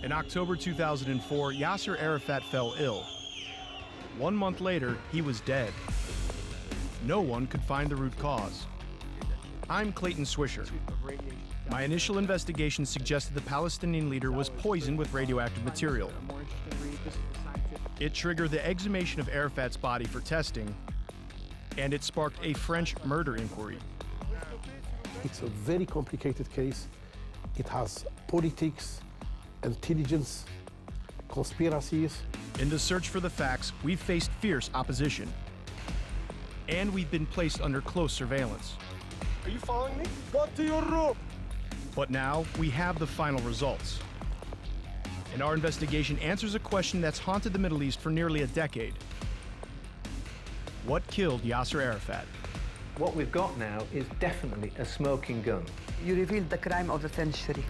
In October 2004, Yasser Arafat fell ill. 1 month later, he was dead. No one could find the root cause. I'm Clayton Swisher. My initial investigation suggested the Palestinian leader was poisoned with radioactive material. It triggered the exhumation of Arafat's body for testing, and it sparked a French murder inquiry. It's a very complicated case. It has politics, intelligence, conspiracies. In the search for the facts, we've faced fierce opposition. And we've been placed under close surveillance. Are you following me? Go to your room! But now, we have the final results. And our investigation answers a question that's haunted the Middle East for nearly a decade. What killed Yasser Arafat? What we've got now is definitely a smoking gun. You revealed the crime of the century.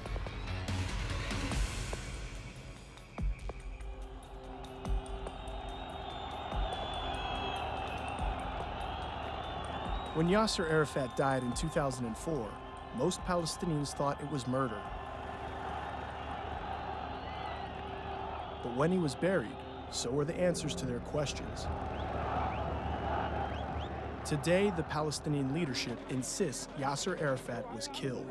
When Yasser Arafat died in 2004, most Palestinians thought it was murder. But when he was buried, so were the answers to their questions. Today, the Palestinian leadership insists Yasser Arafat was killed.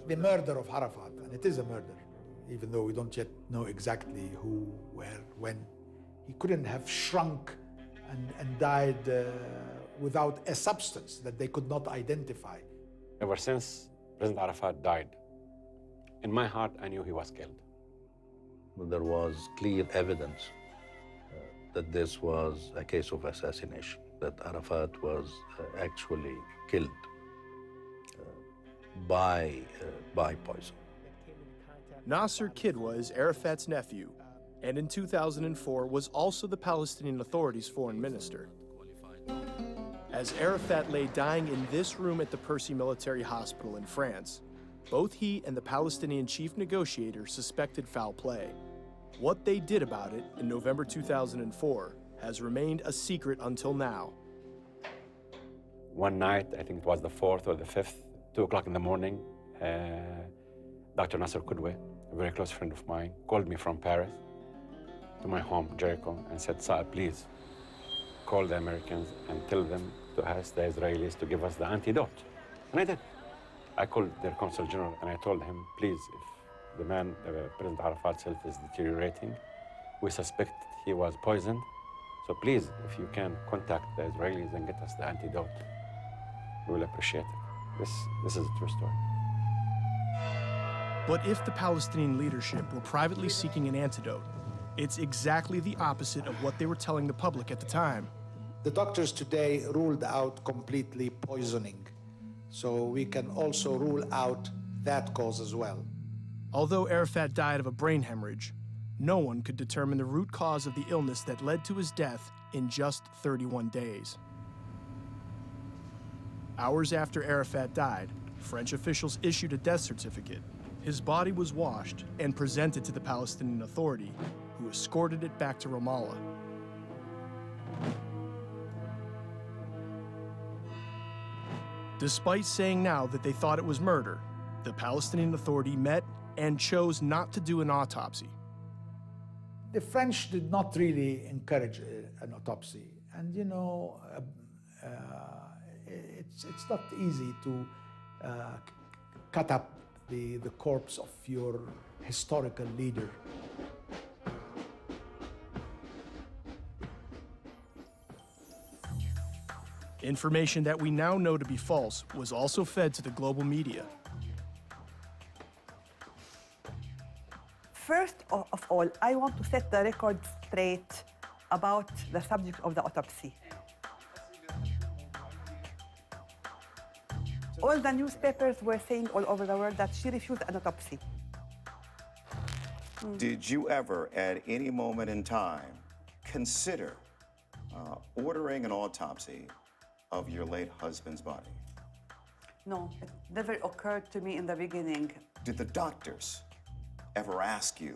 The murder of Arafat, and it is a murder, even though we don't yet know exactly who, where, when. He couldn't have shrunk and died without a substance that they could not identify. Ever since President Arafat died, in my heart, I knew he was killed. There was clear evidence that this was a case of assassination, that Arafat was actually killed by poison. Nasser Kidwa is Arafat's nephew, and in 2004 was also the Palestinian Authority's foreign minister. As Arafat lay dying in this room at the Percy Military Hospital in France, both he and the Palestinian chief negotiator suspected foul play. What they did about it in November 2004 has remained a secret until now. One night, I think it was the 4th or the 5th, 2 o'clock in the morning, Dr. Nasser Kidwa, a very close friend of mine, called me from Paris to my home, Jericho, and said, "Saad, please call the Americans and tell them to ask the Israelis to give us the antidote." And I did. I called their consul general and I told him, please, if the man, President Arafat's health is deteriorating, we suspect he was poisoned, so please, if you can contact the Israelis and get us the antidote, we will appreciate it. This is a true story. But if the Palestinian leadership were privately seeking an antidote, it's exactly the opposite of what they were telling the public at the time. The doctors today ruled out completely poisoning, so we can also rule out that cause as well. Although Arafat died of a brain hemorrhage, no one could determine the root cause of the illness that led to his death in just 31 days. Hours after Arafat died, French officials issued a death certificate. His body was washed and presented to the Palestinian Authority, who escorted it back to Ramallah. Despite saying now that they thought it was murder, the Palestinian Authority met and chose not to do an autopsy. The French did not really encourage an autopsy. And you know, it's not easy to cut up the corpse of your historical leader. Information that we now know to be false was also fed to the global media. First of all, I want to set the record straight about the subject of the autopsy. All the newspapers were saying all over the world that she refused an autopsy. Did you ever, at any moment in time, consider ordering an autopsy of your late husband's body? No, it never occurred to me in the beginning. Did the doctors ever ask you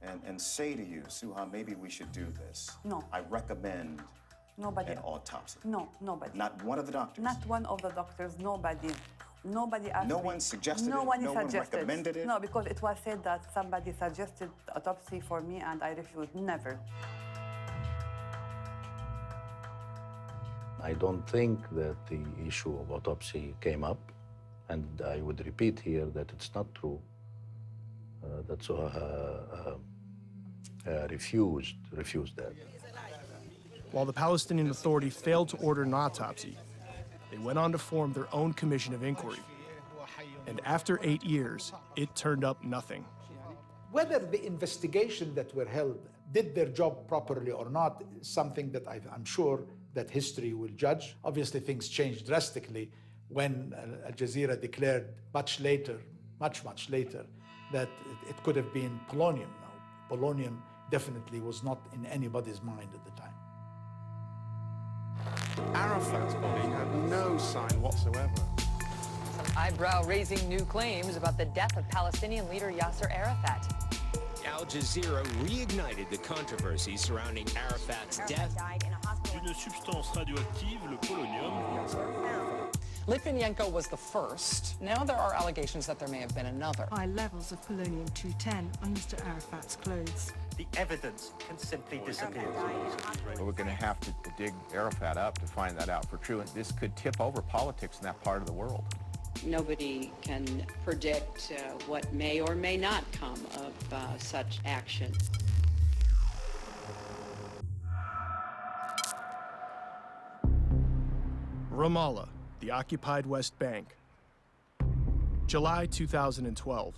and say to you, Suha, maybe we should do this? No. I recommend Nobody. an autopsy. No, nobody. Not one of the doctors? Not one of the doctors, nobody. Nobody asked No me. one suggested no it? One No one suggested. recommended it? No, because it was said that somebody suggested autopsy for me, and I refused. Never. I don't think that the issue of autopsy came up, and I would repeat here that it's not true. That refused that. While the Palestinian Authority failed to order an autopsy, they went on to form their own commission of inquiry. And after 8 years, it turned up nothing. Whether the investigation that were held did their job properly or not is something that I'm sure that history will judge. Obviously, things changed drastically when Al Jazeera declared much later, much later, that it could have been polonium. Now, polonium definitely was not in anybody's mind at the time. Arafat's body had no sign whatsoever. Some eyebrow-raising new claims about the death of Palestinian leader Yasser Arafat. Al Jazeera reignited the controversy surrounding Arafat's death. D'une substance radioactive, le polonium. Litvinenko was the first. Now there are allegations that there may have been another. High levels of polonium-210 on Mr. Arafat's clothes. The evidence can simply disappear. We're going to have to dig Arafat up to find that out for true, and this could tip over politics in that part of the world. Nobody can predict what may or may not come of such action. Ramallah, the occupied West Bank. July 2012.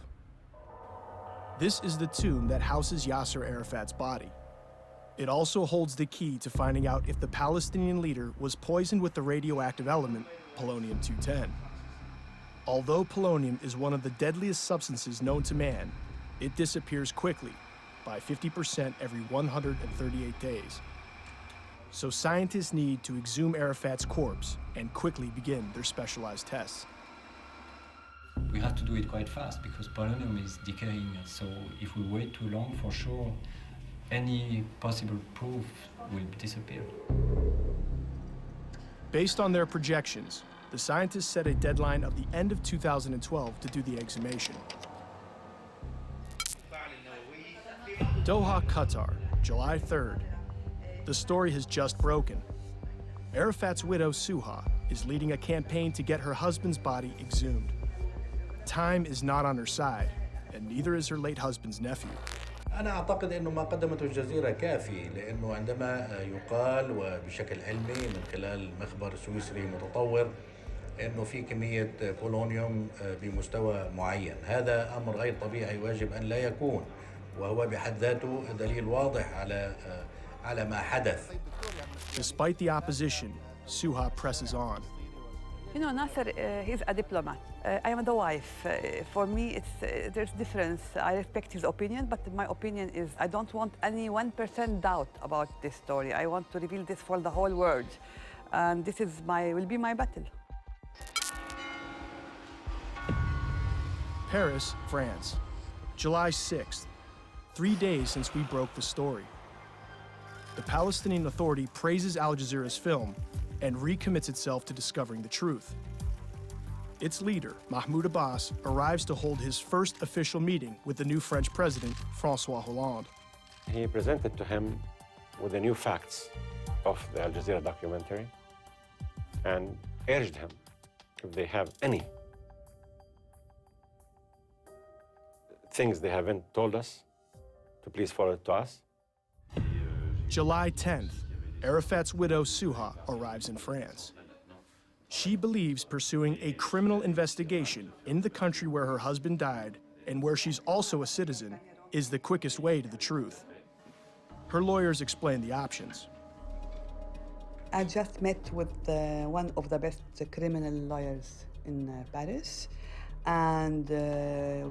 This is the tomb that houses Yasser Arafat's body. It also holds the key to finding out if the Palestinian leader was poisoned with the radioactive element, polonium-210. Although polonium is one of the deadliest substances known to man, it disappears quickly, by 50% every 138 days. So scientists need to exhume Arafat's corpse and quickly begin their specialized tests. We have to do it quite fast because polonium is decaying, so if we wait too long, for sure, any possible proof will disappear. Based on their projections, the scientists set a deadline of the end of 2012 to do the exhumation. Doha, Qatar, July 3rd. The story has just broken. Arafat's widow, Suha, is leading a campaign to get her husband's body exhumed. Time is not on her side, and neither is her late husband's nephew. أنا أعتقد إنه ما قدمته الجزيرة كافي، لأنه عندما يقال وبشكل علمي من خلال مخبر سويسري متطور إنه في كمية بولونيوم بمستوى معين، هذا أمر غير طبيعي واجب أن لا يكون، وهو بحد ذاته دليل واضح على ما حدث. Despite the opposition, Suha presses on. You know, Nasser, he's a diplomat. I am the wife. For me, there's difference. I respect his opinion, but my opinion is I don't want any 1% doubt about this story. I want to reveal this for the whole world. And this will be my battle. Paris, France, July 6th, 3 days since we broke the story. The Palestinian Authority praises Al Jazeera's film and recommits itself to discovering the truth. Its leader, Mahmoud Abbas, arrives to hold his first official meeting with the new French president, François Hollande. He presented to him with the new facts of the Al Jazeera documentary and urged him, if they have any things they haven't told us, to please forward it to us. July 10th, Arafat's widow, Suha, arrives in France. She believes pursuing a criminal investigation in the country where her husband died and where she's also a citizen is the quickest way to the truth. Her lawyers explain the options. I just met with one of the best criminal lawyers in Paris, and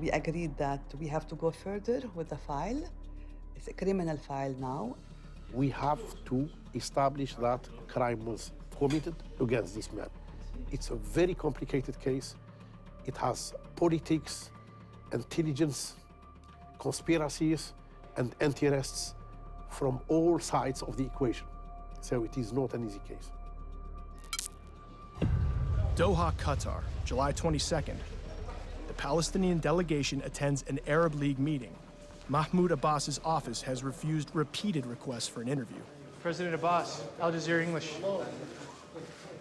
we agreed that we have to go further with the file. It's a criminal file now. We have to establish that crime was committed against this man. It's a very complicated case. It has politics, intelligence, conspiracies, and interests from all sides of the equation. So it is not an easy case. Doha, Qatar, July 22nd. The Palestinian delegation attends an Arab League meeting. Mahmoud Abbas's office has refused repeated requests for an interview. President Abbas, Al Jazeera English.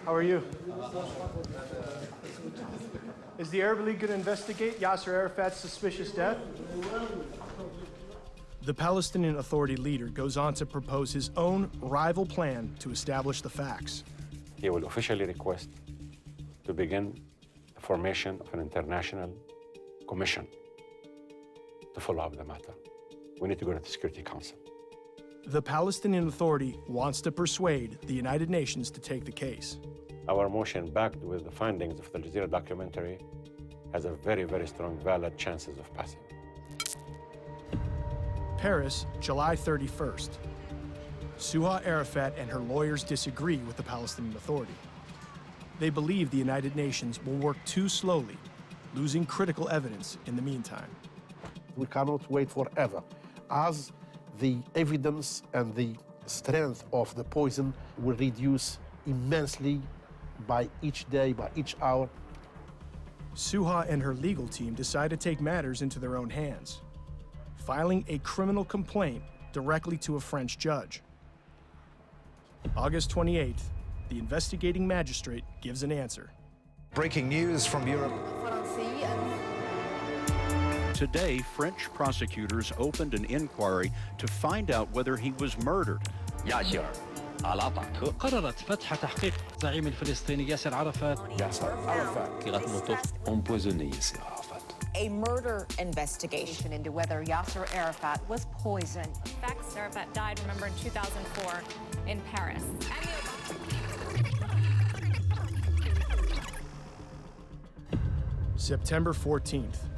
How are you? Is the Arab League going to investigate Yasser Arafat's suspicious death? The Palestinian Authority leader goes on to propose his own rival plan to establish the facts. He will officially request to begin the formation of an international commission to follow up the matter. We need to go to the Security Council. The Palestinian Authority wants to persuade the United Nations to take the case. Our motion, backed with the findings of the Jazeera documentary, has a very, very strong, valid chances of passing. Paris, July 31st. Suha Arafat and her lawyers disagree with the Palestinian Authority. They believe the United Nations will work too slowly, losing critical evidence in the meantime. We cannot wait forever. As the evidence and the strength of the poison will reduce immensely by each day, by each hour. Suha and her legal team decide to take matters into their own hands, filing a criminal complaint directly to a French judge. August 28th, the investigating magistrate gives an answer. Breaking news from Europe. Today, French prosecutors opened an inquiry to find out whether he was murdered. Yasser Arafat. قررت فتح تحقيق الزعيم الفلسطيني ياسر عرفات. Yasser Arafat. Empoisonné Yasser Arafat. A murder investigation into whether Yasser Arafat was poisoned. Facts: Arafat died, remember, in 2004 in Paris. September 14th.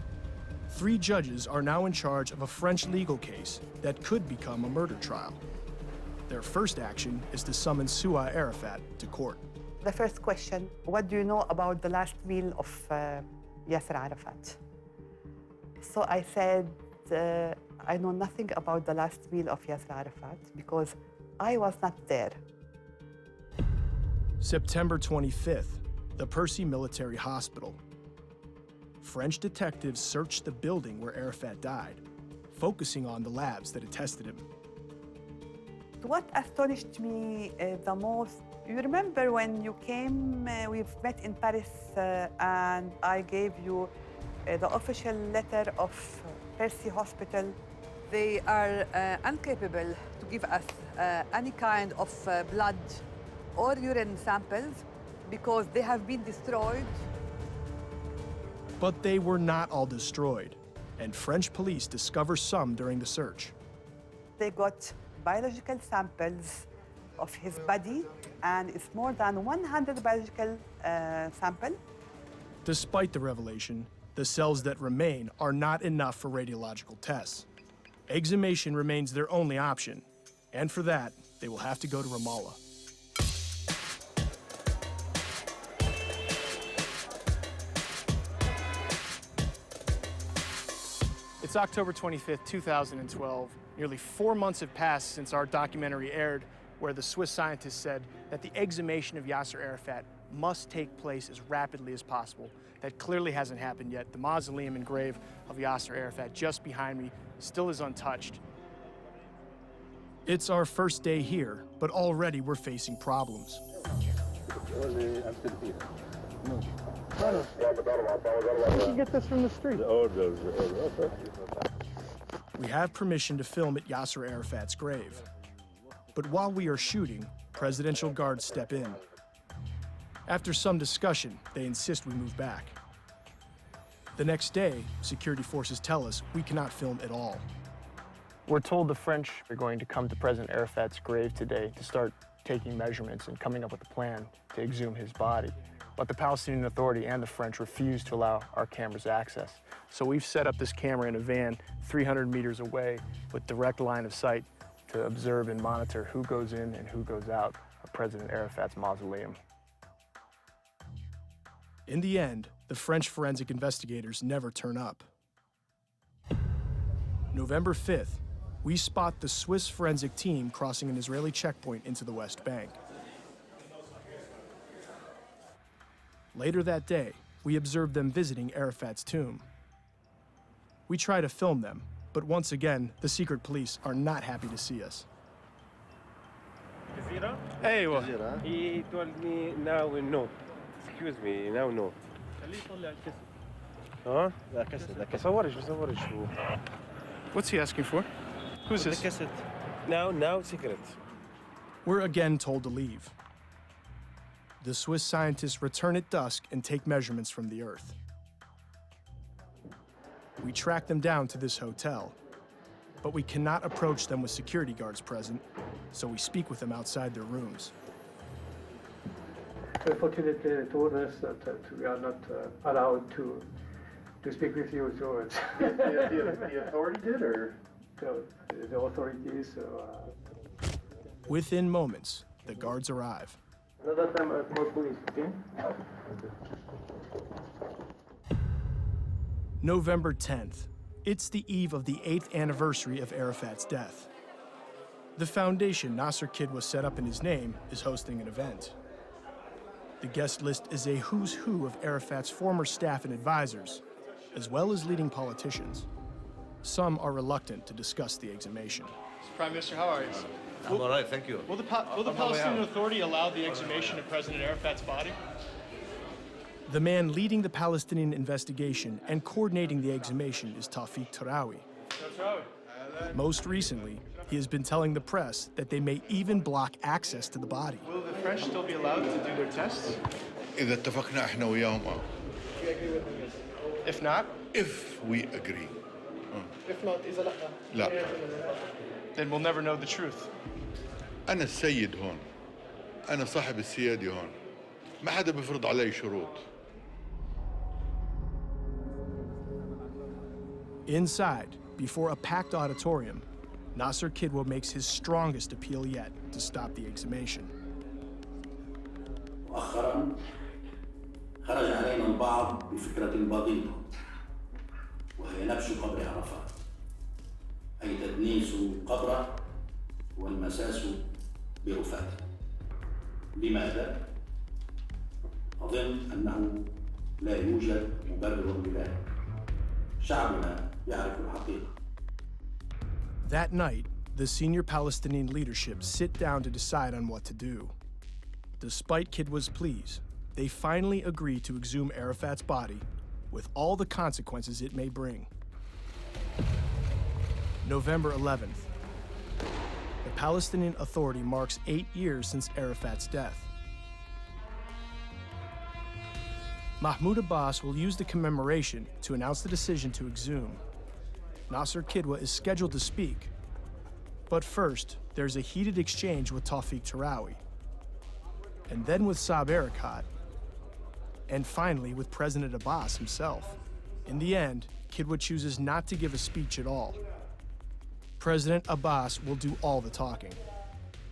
3 judges are now in charge of a French legal case that could become a murder trial. Their first action is to summon Suha Arafat to court. The first question, what do you know about the last meal of Yasser Arafat? So I said, I know nothing about the last meal of Yasser Arafat because I was not there. September 25th, the Percy Military Hospital. French detectives searched the building where Arafat died, focusing on the labs that had tested him. What astonished me the most, you remember when you came, we've met in Paris and I gave you the official letter of Percy Hospital. They are incapable to give us any kind of blood or urine samples because they have been destroyed. But they were not all destroyed, and French police discover some during the search. They got biological samples of his body, and it's more than 100 biological samples. Despite the revelation, the cells that remain are not enough for radiological tests. Exhumation remains their only option, and for that, they will have to go to Ramallah. It's October 25th, 2012. Nearly 4 months have passed since our documentary aired, where the Swiss scientists said that the exhumation of Yasser Arafat must take place as rapidly as possible. That clearly hasn't happened yet. The mausoleum and grave of Yasser Arafat just behind me still is untouched. It's our first day here, but already we're facing problems. You can get this from the street. We have permission to film at Yasser Arafat's grave. But while we are shooting, presidential guards step in. After some discussion, they insist we move back. The next day, security forces tell us we cannot film at all. We're told the French are going to come to President Arafat's grave today to start taking measurements and coming up with a plan to exhume his body. But the Palestinian Authority and the French refuse to allow our cameras access. So we've set up this camera in a van 300 meters away with direct line of sight to observe and monitor who goes in and who goes out of President Arafat's mausoleum. In the end, the French forensic investigators never turn up. November 5th, we spot the Swiss forensic team crossing an Israeli checkpoint into the West Bank. Later that day, we observed them visiting Arafat's tomb. We try to film them, but once again, the secret police are not happy to see us. Jazeera? Hey, what? He told me now no. Excuse me, now no. ها؟ لا كاسيت لا كاسيت. بصورش هو. What's he asking for? Who's this? كاسيت. Now secret. We're again told to leave. The Swiss scientists return at dusk and take measurements from the Earth. We track them down to this hotel, but we cannot approach them with security guards present, so we speak with them outside their rooms. Unfortunately, they told us that we are not allowed to speak with you, so it's... the authority did, or? The authorities... Within moments, the guards arrive. Another time, more police, okay? November 10th. It's the eve of the 8th anniversary of Arafat's death. The foundation Nasser Kidwa set up in his name is hosting an event. The guest list is a who's who of Arafat's former staff and advisors, as well as leading politicians. Some are reluctant to discuss the exhumation. Prime Minister, how are you? I'm all right, thank you. Will the Palestinian Authority allow the exhumation of President Arafat's body? The man leading the Palestinian investigation and coordinating the exhumation is Tawfiq Tarawi. Most recently, he has been telling the press that they may even block access to the body. Will the French still be allowed to do their tests? إذا اتفقنا إحنا وياهم If not? If we agree. If not, إذا لا. Then we'll never know the truth. أنا السيد هون. أنا صاحب السيادة هون. ما حدا بيفرض علي شروط. Inside, before a packed auditorium, Nasser Kidwa makes his strongest appeal yet to stop the exhumation. مؤخرا خرج علينا البعض بفكرة بغيضة وهي نبش قبر عرفات أي تدنيس قبره والمساس برفاته. لماذا؟ أظن أنه لا يوجد مبرر لذلك. شعبنا يعرف الحقيقة. That night, the senior Palestinian leadership sit down to decide on what to do. Despite Kidwa's pleas, they finally agree to exhume Arafat's body with all the consequences it may bring. November 11th. The Palestinian Authority marks 8 years since Arafat's death. Mahmoud Abbas will use the commemoration to announce the decision to exhume. Nasser Kidwa is scheduled to speak. But first, there's a heated exchange with Tawfiq Tarawi, and then with Yasser Arafat, and finally with President Abbas himself. In the end, Kidwa chooses not to give a speech at all. President Abbas will do all the talking.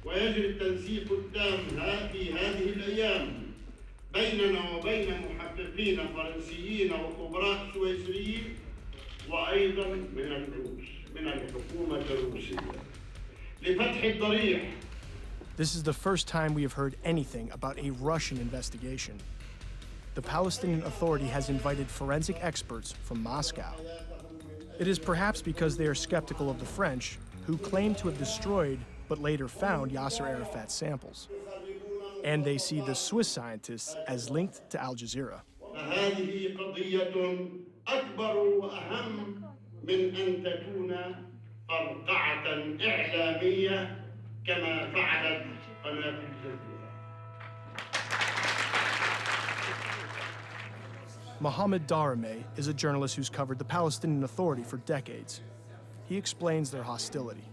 ويجري التنسيق التام في هذه الأيام بيننا وبين محققين فرنسيين وخبراء سويسريين وأيضا من الحكومة الروسية لفتح الضريح. This is the first time we have heard anything about a Russian investigation. The Palestinian Authority has invited forensic experts from Moscow. It is perhaps because they are skeptical of the French, who claim to have destroyed but later found Yasser Arafat's samples. And they see the Swiss scientists as linked to Al Jazeera. هذه قضية أكبر وأهم من أن تكون فرقعة إعلامية كما فعلت قناة الجزيرة. Mohammed Darame is a journalist who's covered the Palestinian Authority for decades. He explains their hostility.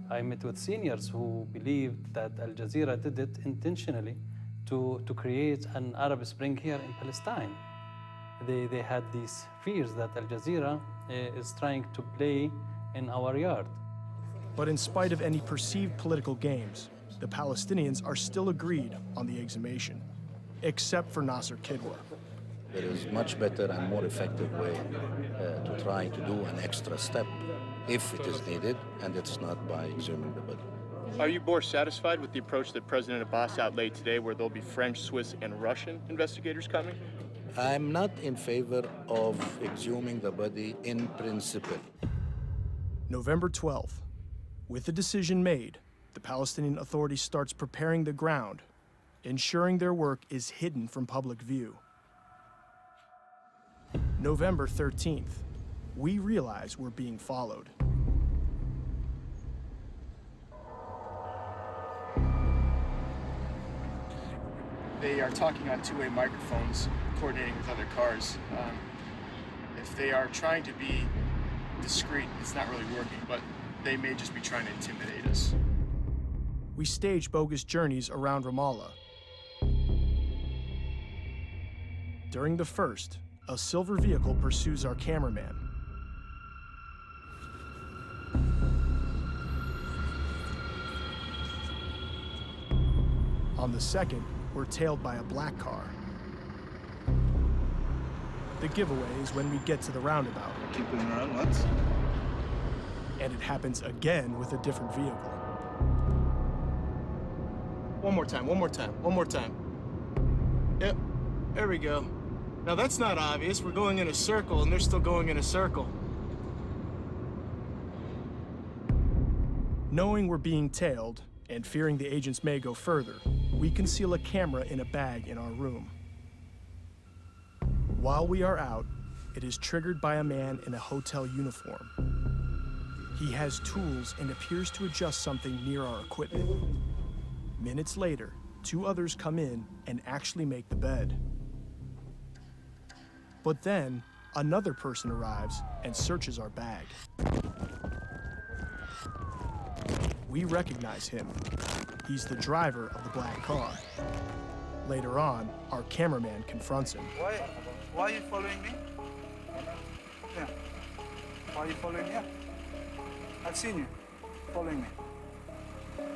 I met with seniors who believed that Al Jazeera did it intentionally to create an Arab Spring here in Palestine. They had these fears that Al Jazeera is trying to play in our yard. But in spite of any perceived political games, the Palestinians are still agreed on the exhumation, except for Nasser Kidwa. There is much better and more effective way to try to do an extra step if it is needed, and it's not by exhuming the body. Are you more satisfied with the approach that President Abbas outlaid today, where there'll be French, Swiss, and Russian investigators coming? I'm not in favor of exhuming the body in principle. November 12th. With the decision made, the Palestinian Authority starts preparing the ground, ensuring their work is hidden from public view. November 13th. We realize we're being followed. They are talking on two-way microphones, coordinating with other cars. If they are trying to be discreet, it's not really working, but they may just be trying to intimidate us. We stage bogus journeys around Ramallah. During the first, a silver vehicle pursues our cameraman. On the second, we're tailed by a black car. The giveaway is when we get to the roundabout. Keep it around once. And it happens again with a different vehicle. One more time, one more time, one more time. Yep, there we go. Now that's not obvious. We're going in a circle and they're still going in a circle. Knowing we're being tailed and fearing the agents may go further, we conceal a camera in a bag in our room. While we are out, it is triggered by a man in a hotel uniform. He has tools and appears to adjust something near our equipment. Minutes later, two others come in and actually make the bed. But then, another person arrives and searches our bag. We recognize him. He's the driver of the black car. Later on, our cameraman confronts him. Why are you following me? Yeah. Why are you following me? Yeah. I've seen you following me.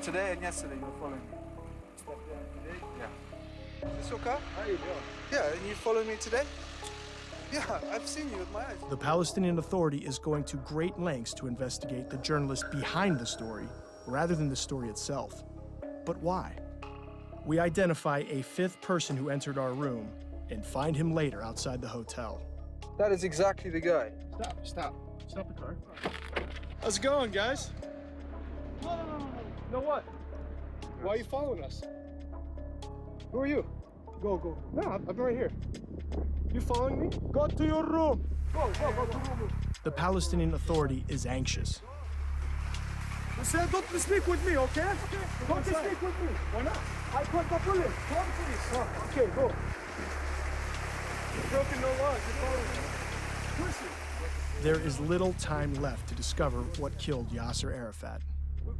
Today and yesterday you were following me. Today? Yeah. Is this your car? How you doing? Yeah, and you followed me today? Yeah, I've seen you with my eyes. The Palestinian Authority is going to great lengths to investigate the journalist behind the story, rather than the story itself. But why? We identify a fifth person who entered our room and find him later outside the hotel. That is exactly the guy. Stop the car. How's it going, guys? No. Know what? Why are you following us? Who are you? Go. No, I'm right here. You following me? Go to your room. Go to your room. The Palestinian Authority is anxious. I said, don't speak with me, okay? Don't speak with me. Why not? I called the police. Call the police. Okay, go. You're broken no laws. You're following me. There is little time left to discover what killed Yasser Arafat.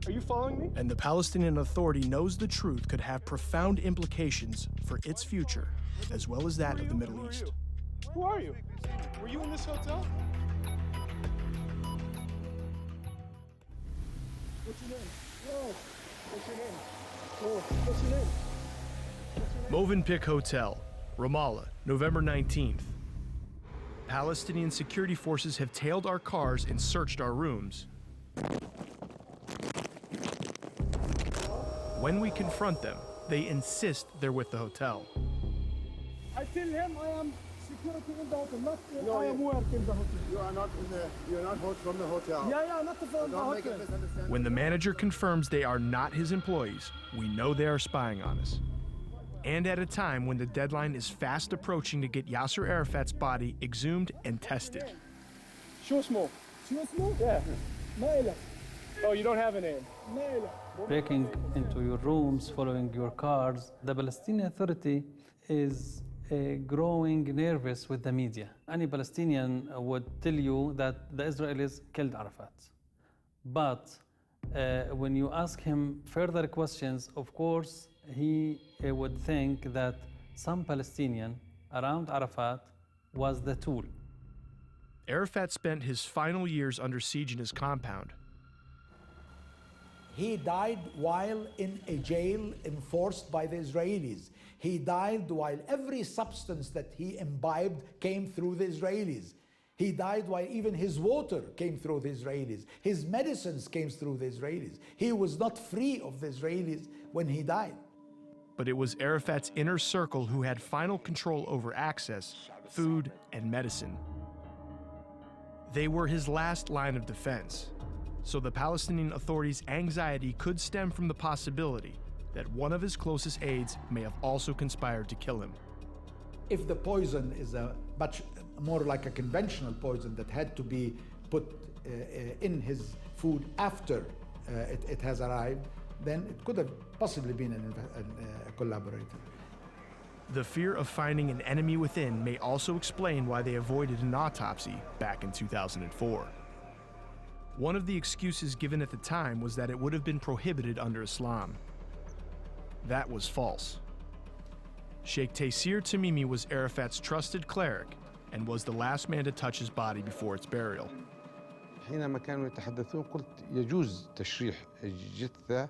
Are you following me? And the Palestinian Authority knows the truth could have profound implications for its future, as well as that of the Middle East. Who are you? Were you in this hotel? What's your name? Oh, what's your name? Oh, what's your name? Movenpick Hotel, Ramallah, November 19th. Palestinian security forces have tailed our cars and searched our rooms. When we confront them, they insist they're with the hotel. I tell him I am security in the hotel, not I am working in the hotel. You are not from the hotel. Yeah, not from the hotel. When the manager confirms they are not his employees, we know they are spying on us. And at a time when the deadline is fast approaching to get Yasser Arafat's body exhumed and tested. Show smoke. Yeah. Oh, you don't have a name. Breaking into your rooms, following your cars. The Palestinian Authority is growing nervous with the media. Any Palestinian would tell you that the Israelis killed Arafat. But when you ask him further questions, of course, he would think that some Palestinian around Arafat was the tool. Arafat spent his final years under siege in his compound. He died while in a jail enforced by the Israelis. He died while every substance that he imbibed came through the Israelis. He died while even his water came through the Israelis. His medicines came through the Israelis. He was not free of the Israelis when he died. But it was Arafat's inner circle who had final control over access, food, and medicine. They were his last line of defense. So the Palestinian Authority's anxiety could stem from the possibility that one of his closest aides may have also conspired to kill him. If the poison is a much more like a conventional poison that had to be put in his food after it has arrived, then it could have possibly been a collaborator. The fear of finding an enemy within may also explain why they avoided an autopsy back in 2004. One of the excuses given at the time was that it would have been prohibited under Islam. That was false. Sheikh Taysir Tamimi was Arafat's trusted cleric and was the last man to touch his body before its burial. حينما كانوا يتحدثون قلت يجوز تشريح الجثة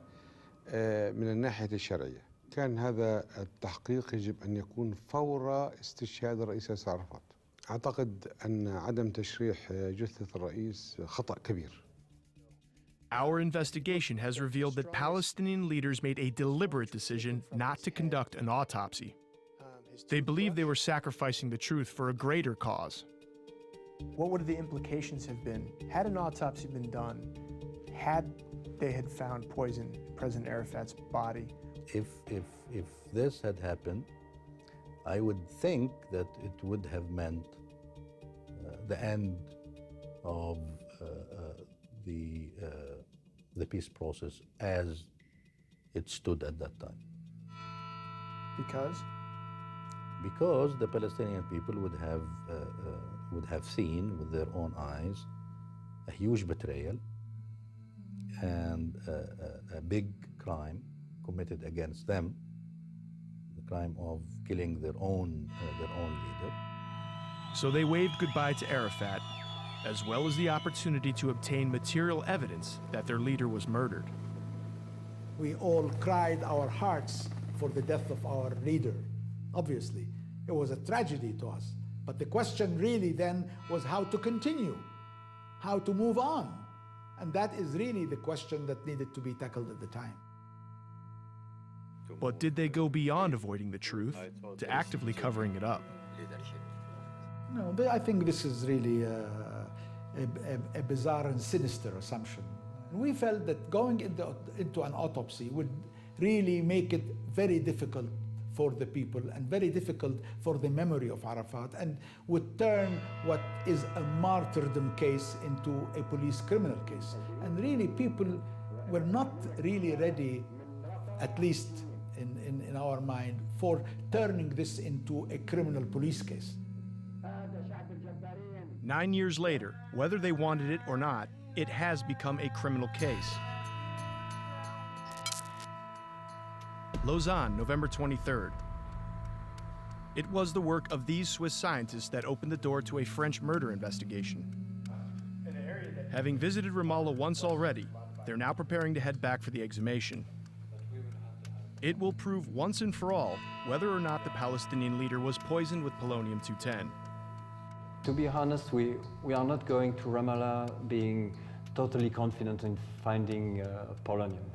من الناحية الشرعية. كان هذا التحقيق يجب أن يكون فور استشهاد الرئيس ياسر عرفات. أعتقد أن عدم تشريح جثة الرئيس خطأ كبير. Our investigation has revealed that Palestinian leaders made a deliberate decision not to conduct an autopsy. They believed they were sacrificing the truth for a greater cause. What would the implications have been had an autopsy been done, had they had found poison in President Arafat's body? If this had happened, I would think that it would have meant the end of the peace process as it stood at that time. Because? Because the Palestinian people would have seen with their own eyes a huge betrayal and a big crime committed against them, the crime of killing their own leader. So they waved goodbye to Arafat, as well as the opportunity to obtain material evidence that their leader was murdered. We all cried our hearts for the death of our leader. Obviously, it was a tragedy to us. But the question really then was how to continue, how to move on. And that is really the question that needed to be tackled at the time. But did they go beyond avoiding the truth to actively covering it up? No, but I think this is really a bizarre and sinister assumption. We felt that going into an autopsy would really make it very difficult for the people and very difficult for the memory of Arafat, and would turn what is a martyrdom case into a police criminal case. And really people were not really ready, at least in our mind, for turning this into a criminal police case. 9 years later, whether they wanted it or not, it has become a criminal case. Lausanne, November 23rd. It was the work of these Swiss scientists that opened the door to a French murder investigation. Having visited Ramallah once already, they're now preparing to head back for the exhumation. It will prove once and for all whether or not the Palestinian leader was poisoned with polonium-210. To be honest, we are not going to Ramallah being totally confident in finding polonium.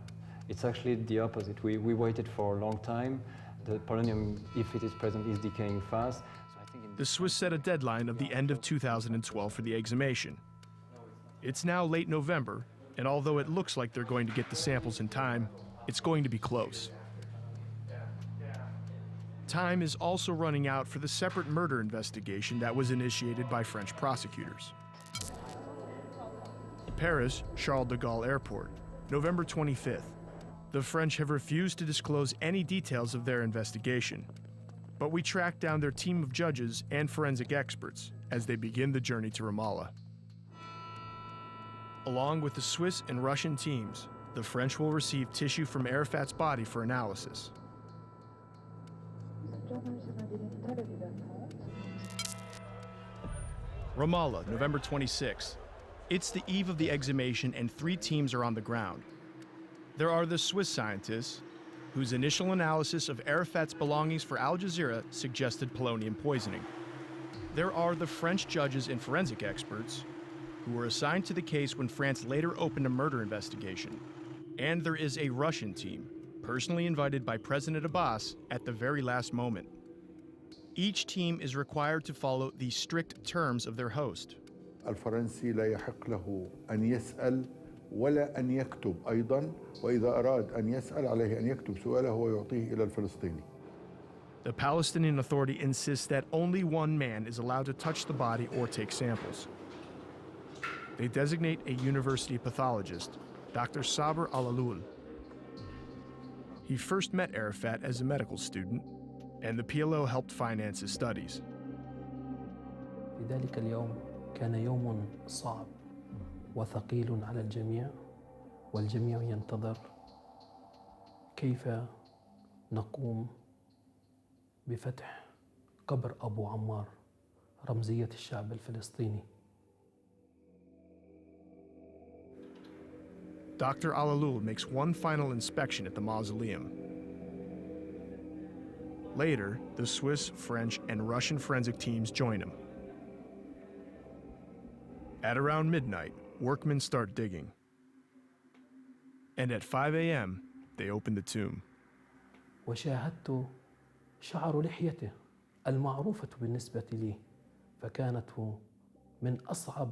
It's actually the opposite. We waited for a long time. The polonium, if it is present, is decaying fast. So I think the Swiss set a deadline of the end of 2012 for the exhumation. It's now late November, and although it looks like they're going to get the samples in time, it's going to be close. Time is also running out for the separate murder investigation that was initiated by French prosecutors. Paris, Charles de Gaulle Airport, November 25th. The French have refused to disclose any details of their investigation, but we tracked down their team of judges and forensic experts as they begin the journey to Ramallah. Along with the Swiss and Russian teams, the French will receive tissue from Arafat's body for analysis. Ramallah, November 26th. It's the eve of the exhumation and 3 teams are on the ground. There are the Swiss scientists, whose initial analysis of Arafat's belongings for Al Jazeera suggested polonium poisoning. There are the French judges and forensic experts who were assigned to the case when France later opened a murder investigation. And there is a Russian team, personally invited by President Abbas at the very last moment. Each team is required to follow the strict terms of their host. الفرنسي لا يحق له أن يسأل ولا أن يكتب أيضا، وإذا أراد أن يسأل عليه أن يكتب سؤاله ويعطيه إلى الفلسطيني. The Palestinian Authority insists that only one man is allowed to touch the body or take samples. They designate a university pathologist, Dr. Saber Al-Alul. He first met Arafat as a medical student, and the PLO helped finance his studies. في ذلك اليوم كان يوم صعب وثقيل على الجميع، والجميع ينتظر كيف نقوم بفتح قبر أبو عمار رمزية الشعب الفلسطيني. Dr. Al-Alul makes one final inspection at the mausoleum. Later, the Swiss, French, and Russian forensic teams join him. At around midnight, workmen start digging. And at 5 a.m., they open the tomb. وشاهدت شعر لحيته المعروفة بالنسبة لي، فكانت من أصعب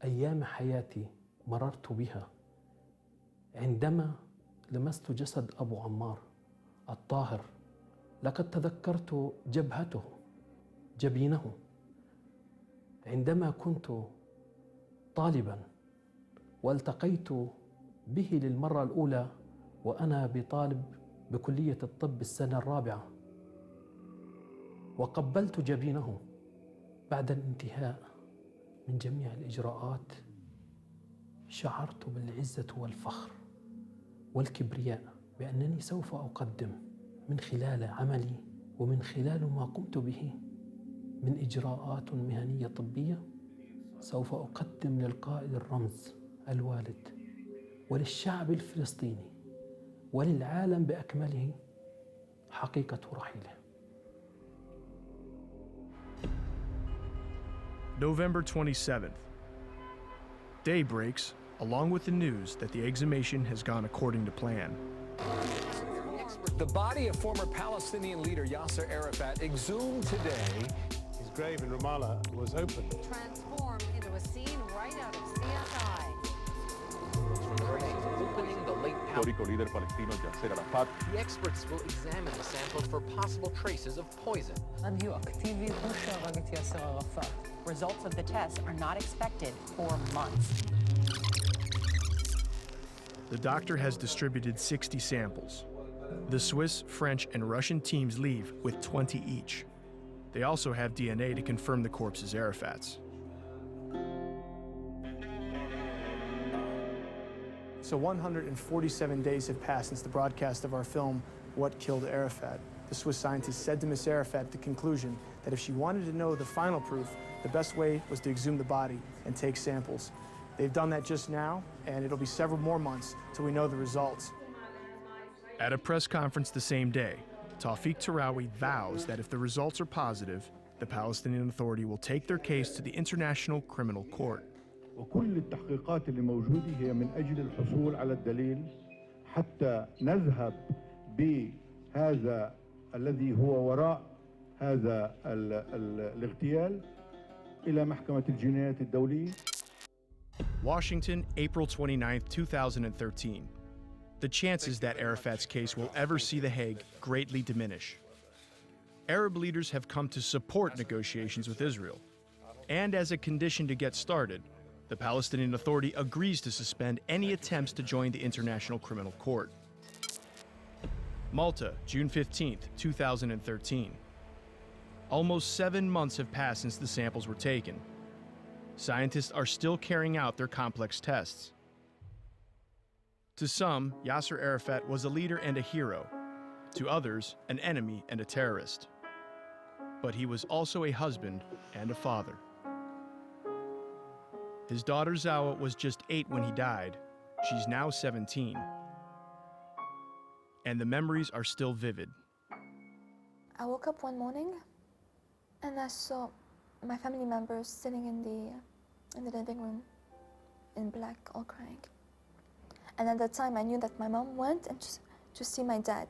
أيام حياتي مررت بها عندما لمست جسد أبو عمار الطاهر. لقد تذكرت جبهته، جبينه، عندما كنت طالبا والتقيت به للمرة الأولى وأنا بطالب بكلية الطب السنة الرابعة، وقبلت جبينه بعد الانتهاء من جميع الإجراءات. شعرت بالعزة والفخر والكبرياء بأنني سوف أقدم من خلال عملي ومن خلال ما قمت به من إجراءات مهنية طبية، سوف أقدم للقائد الرمز الوالد وللشعب الفلسطيني وللعالم بأكمله حقيقة رحيله. November 27th. Day breaks, along with the news that the exhumation has gone according to plan. The body of former Palestinian leader Yasser Arafat exhumed today. His grave in Ramallah was opened. Transformed into a scene right out of CSI. Opening the late histórico líder palestino Yasser Arafat. The experts will examine the samples for possible traces of poison. Results of the test are not expected for months. The doctor has distributed 60 samples. The Swiss, French, and Russian teams leave with 20 each. They also have DNA to confirm the corpse is Arafat's. So 147 days have passed since the broadcast of our film, What Killed Arafat. The Swiss scientist said to Miss Arafat at the conclusion that if she wanted to know the final proof, the best way was to exhume the body and take samples. They've done that just now, and it'll be several more months till we know the results. At a press conference the same day, Tawfiq Tarawi vows that if the results are positive, the Palestinian Authority will take their case to the International Criminal Court. وكل التحقيقات اللي موجودة هي من أجل الحصول على الدليل حتى نذهب بهذا الذي هو وراء هذا الاغتيال إلى محكمة الجنايات الدولية. Washington, April 29, 2013. The chances that Arafat's case will ever see The Hague greatly diminish. Arab leaders have come to support negotiations with Israel. And as a condition to get started, the Palestinian Authority agrees to suspend any attempts to join the International Criminal Court. Malta, June 15, 2013. Almost 7 months have passed since the samples were taken. Scientists are still carrying out their complex tests. To some, Yasser Arafat was a leader and a hero. To others, an enemy and a terrorist. But he was also a husband and a father. His daughter Zawa was just 8 when he died. She's now 17. And the memories are still vivid. I woke up one morning and I saw my family members sitting in the living room in black, all crying. And at that time, I knew that my mom went and to see my dad.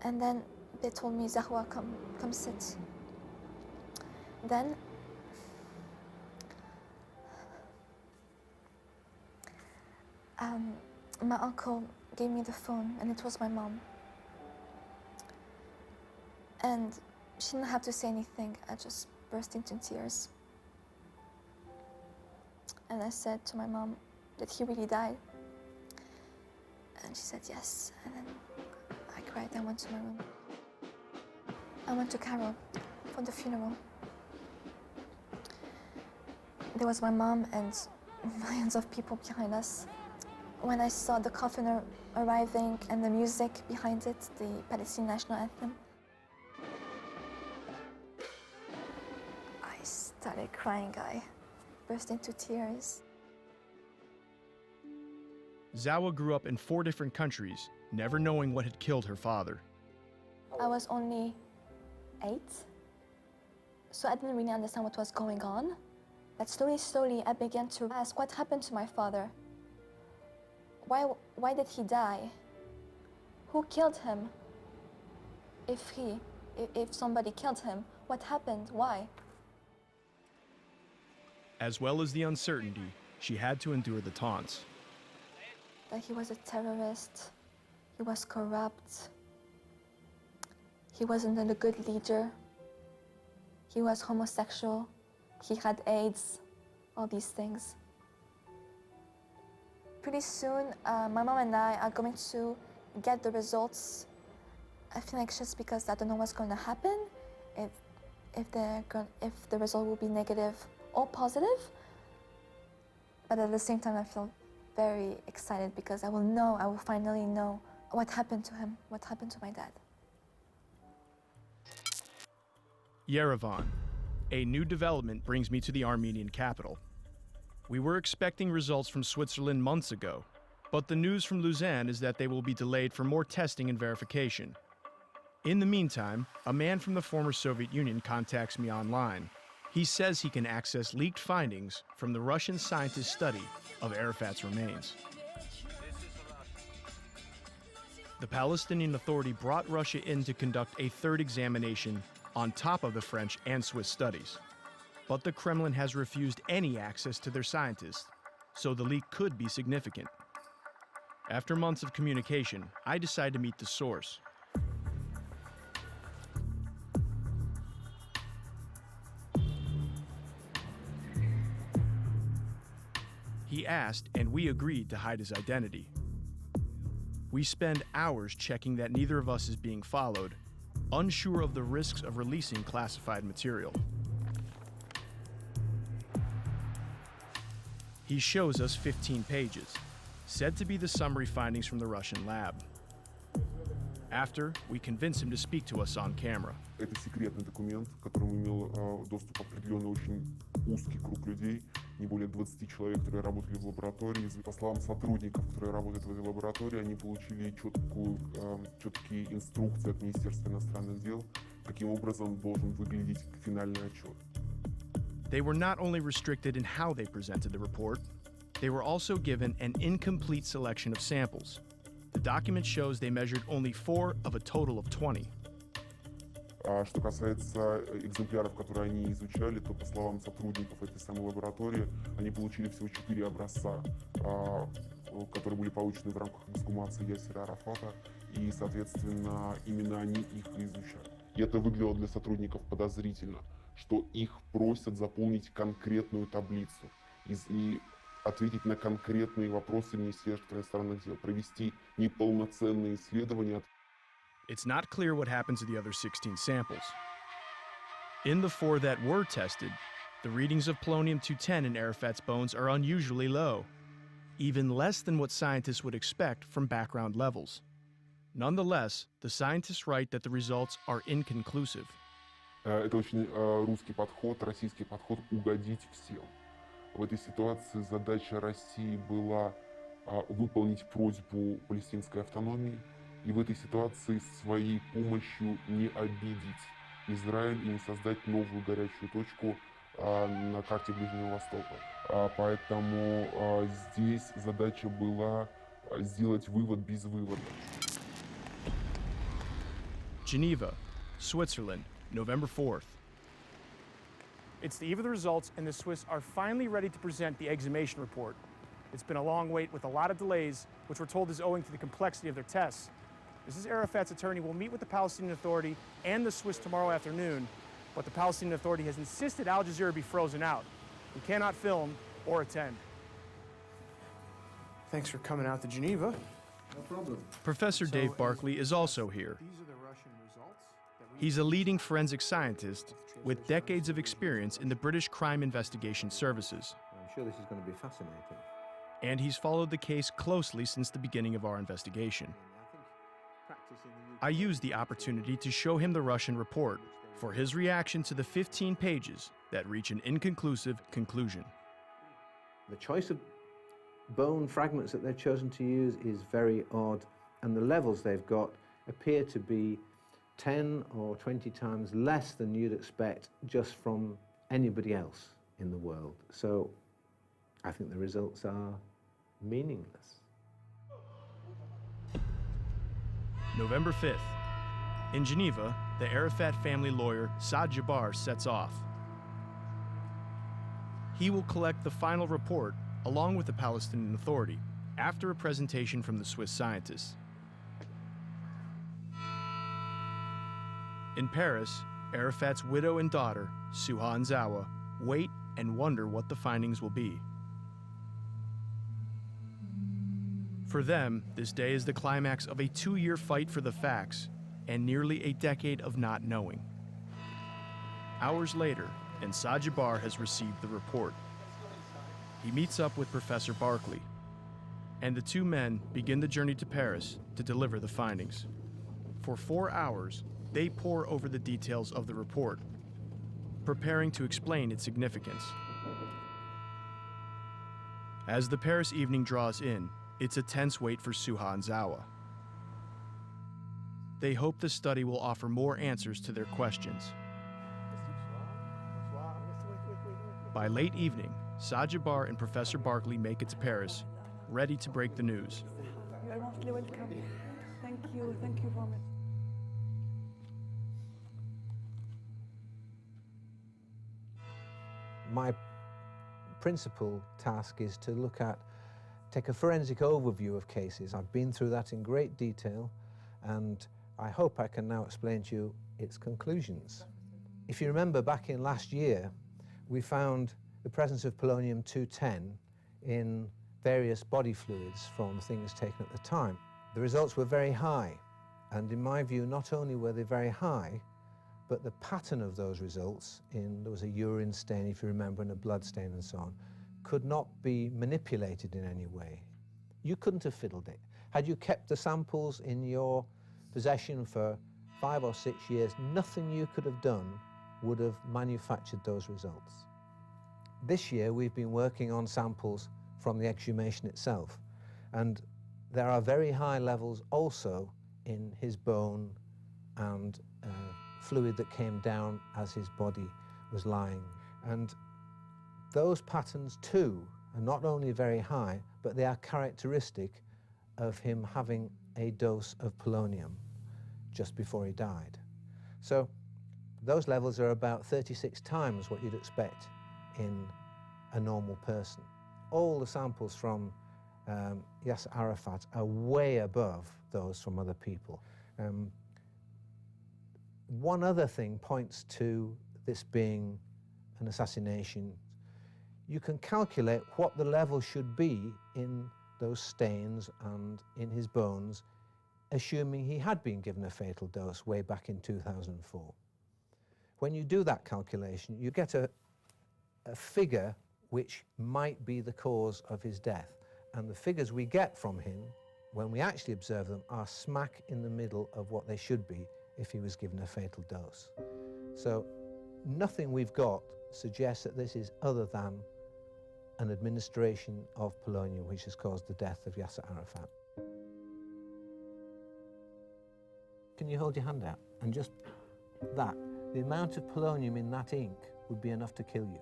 And then they told me, Zahwa, come sit. Then my uncle gave me the phone, and it was my mom. And she didn't have to say anything. I just burst into tears. And I said to my mom, did he really die? And she said yes. And then I cried. I went to my room. I went to Cairo for the funeral. There was my mom and millions of people behind us. When I saw the coffin arriving and the music behind it, the Palestinian national anthem, I started crying. I burst into tears. Zawa grew up in 4 different countries, never knowing what had killed her father. I was only 8, so I didn't really understand what was going on. But slowly, I began to ask, what happened to my father? Why did he die? Who killed him? If somebody killed him, what happened? Why? As well as the uncertainty, she had to endure the taunts. That he was a terrorist, he was corrupt, he wasn't a good leader, he was homosexual, he had AIDS, all these things. Pretty soon, my mom and I are going to get the results. I feel anxious because I don't know what's going to happen, if the result will be negative or positive. But at the same time, I feel very excited because I will finally know what happened to him, what happened to my dad. Yerevan. A new development brings me to the Armenian capital. We were expecting results from Switzerland months ago, but the news from Lausanne is that they will be delayed for more testing and verification. In the meantime, a man from the former Soviet Union contacts me online. He says he can access leaked findings from the Russian scientist's study of Arafat's remains. The Palestinian Authority brought Russia in to conduct a 3rd examination on top of the French and Swiss studies. But the Kremlin has refused any access to their scientists, so the leak could be significant. After months of communication, I decide to meet the source. He asked, and we agreed to hide his identity. We spend hours checking that neither of us is being followed, unsure of the risks of releasing classified material. He shows us 15 pages, said to be the summary findings from the Russian lab. After, we convince him to speak to us on camera. Это секретный документ, к которому имел доступ определенный очень узкий круг людей, не более 20 человек, которые работали в лаборатории. По словам сотрудников, которые работают в этой лаборатории, они получили четкие инструкции от Министерства иностранных дел, каким образом должен выглядеть финальный отчет. They were not only restricted in how they presented the report, they were also given an incomplete selection of samples. The document shows they measured only 4 of a total of 20. Что касается экземпляров, которые они изучали, то, по словам сотрудников этой самой лаборатории, они получили всего 4 образца, которые были получены в рамках эксгумации Яссера Арафата, и, соответственно, именно они их изучали. И это выглядело для сотрудников подозрительно, что их просят заполнить конкретную таблицу и ответить на конкретные вопросы Министерства иностранных дел, провести неполноценные исследования. It's not clear what happened to the other 16 samples. In the 4 that were tested, the readings of polonium-210 in Arafat's bones are unusually low, even less than what scientists would expect from background levels. Nonetheless, the scientists write that the results are inconclusive. Это очень русский подход, российский подход угодить всем. В этой ситуации задача России была выполнить просьбу палестинской автономии и в этой ситуации своей помощью не обидеть Израиль и не создать новую горячую точку на карте Ближнего Востока. Поэтому здесь задача была сделать вывод без вывода. Geneva, Switzerland, November 4th. It's the eve of the results, and the Swiss are finally ready to present the exhumation report. It's been a long wait with a lot of delays, which we're told is owing to the complexity of their tests. Mrs. Arafat's attorney will meet with the Palestinian Authority and the Swiss tomorrow afternoon, but the Palestinian Authority has insisted Al Jazeera be frozen out. We cannot film or attend. Thanks for coming out to Geneva. No problem. Professor Dave Barkley is also here. These are the Russian results. He's a leading forensic scientist with decades of experience in the British Crime Investigation Services. I'm sure this is going to be fascinating. And he's followed the case closely since the beginning of our investigation. I used the opportunity to show him the Russian report for his reaction to the 15 pages that reach an inconclusive conclusion. The choice of bone fragments that they've chosen to use is very odd, and the levels they've got appear to be 10 or 20 times less than you'd expect just from anybody else in the world. So I think the results are meaningless. November 5th. In Geneva, the Arafat family lawyer Saad Jabbar sets off. He will collect the final report along with the Palestinian Authority after a presentation from the Swiss scientists. In Paris, Arafat's widow and daughter, Suha and Zawa, wait and wonder what the findings will be. For them, this day is the climax of a 2-year fight for the facts and nearly a decade of not knowing. Hours later, and Saad Jabbar has received the report. He meets up with Professor Barkley, and the two men begin the journey to Paris to deliver the findings. For 4 hours, they pore over the details of the report, preparing to explain its significance. As the Paris evening draws in, it's a tense wait for Suha and Zawa. They hope the study will offer more answers to their questions. By late evening, Saad Jabbar and Professor Barkley make it to Paris, ready to break the news. You are mostly welcome. Thank you very much. My principal task is to take a forensic overview of cases. I've been through that in great detail, and I hope I can now explain to you its conclusions. If you remember, back in last year, we found the presence of polonium-210 in various body fluids from things taken at the time. The results were very high, and in my view, not only were they very high, but the pattern of those results, there was a urine stain, if you remember, and a blood stain and so on, could not be manipulated in any way. You couldn't have fiddled it. Had you kept the samples in your possession for 5 or 6 years, nothing you could have done would have manufactured those results. This year, we've been working on samples from the exhumation itself, and there are very high levels also in his bone and fluid that came down as his body was lying. And those patterns too are not only very high, but they are characteristic of him having a dose of polonium just before he died. So those levels are about 36 times what you'd expect in a normal person. All the samples from Yasser Arafat are way above those from other people. One other thing points to this being an assassination. You can calculate what the level should be in those stains and in his bones, assuming he had been given a fatal dose way back in 2004. When you do that calculation, you get a figure which might be the cause of his death. And the figures we get from him, when we actually observe them, are smack in the middle of what they should be if he was given a fatal dose. So nothing we've got suggests that this is other than an administration of polonium which has caused the death of Yasser Arafat. Can you hold your hand out? And just that the amount of polonium in that ink would be enough to kill you.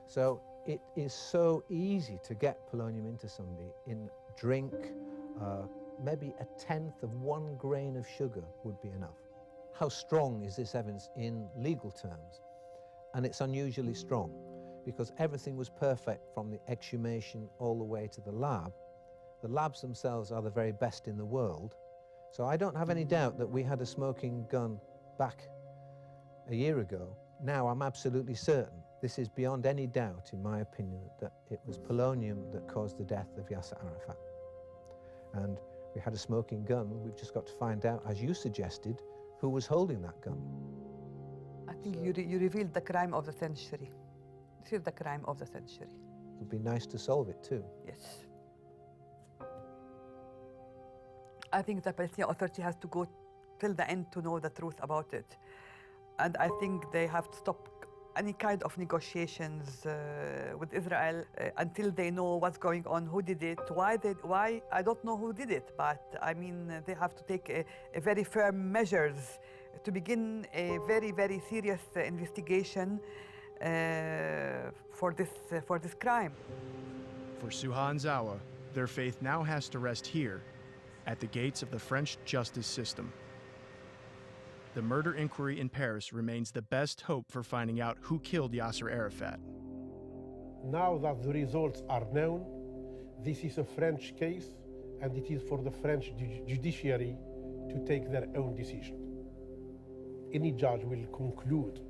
So it is so easy to get polonium into somebody in drink. Maybe 1/10 of 1 grain of sugar would be enough. How strong is this evidence in legal terms? And it's unusually strong because everything was perfect from the exhumation all the way to the lab. The labs themselves are the very best in the world. So I don't have any doubt that we had a smoking gun back a year ago. Now I'm absolutely certain, this is beyond any doubt in my opinion, that it was polonium that caused the death of Yasser Arafat. And we had a smoking gun. We've just got to find out, as you suggested, who was holding that gun. I think you revealed the crime of the century. This is the crime of the century. It would be nice to solve it too. Yes. I think the Palestinian Authority has to go till the end to know the truth about it. And I think they have to stop any kind of negotiations with Israel until they know what's going on, who did it, why, I don't know who did it, but I mean, they have to take a very firm measures to begin a very, very serious investigation for this crime. For Suha and Zawa, their faith now has to rest here, at the gates of the French justice system. The murder inquiry in Paris remains the best hope for finding out who killed Yasser Arafat. Now that the results are known, this is a French case, and it is for the French judiciary to take their own decision. Any judge will conclude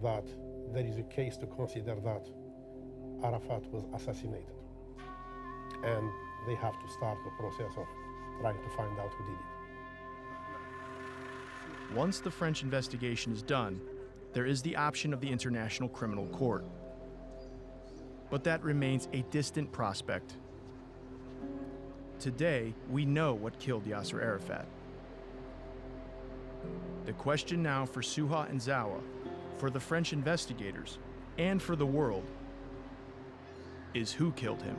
that there is a case to consider that Arafat was assassinated. And they have to start the process of trying to find out who did it. Once the French investigation is done, there is the option of the International Criminal Court. But that remains a distant prospect. Today, we know what killed Yasser Arafat. The question now for Suha and Zawa, for the French investigators, and for the world, is who killed him?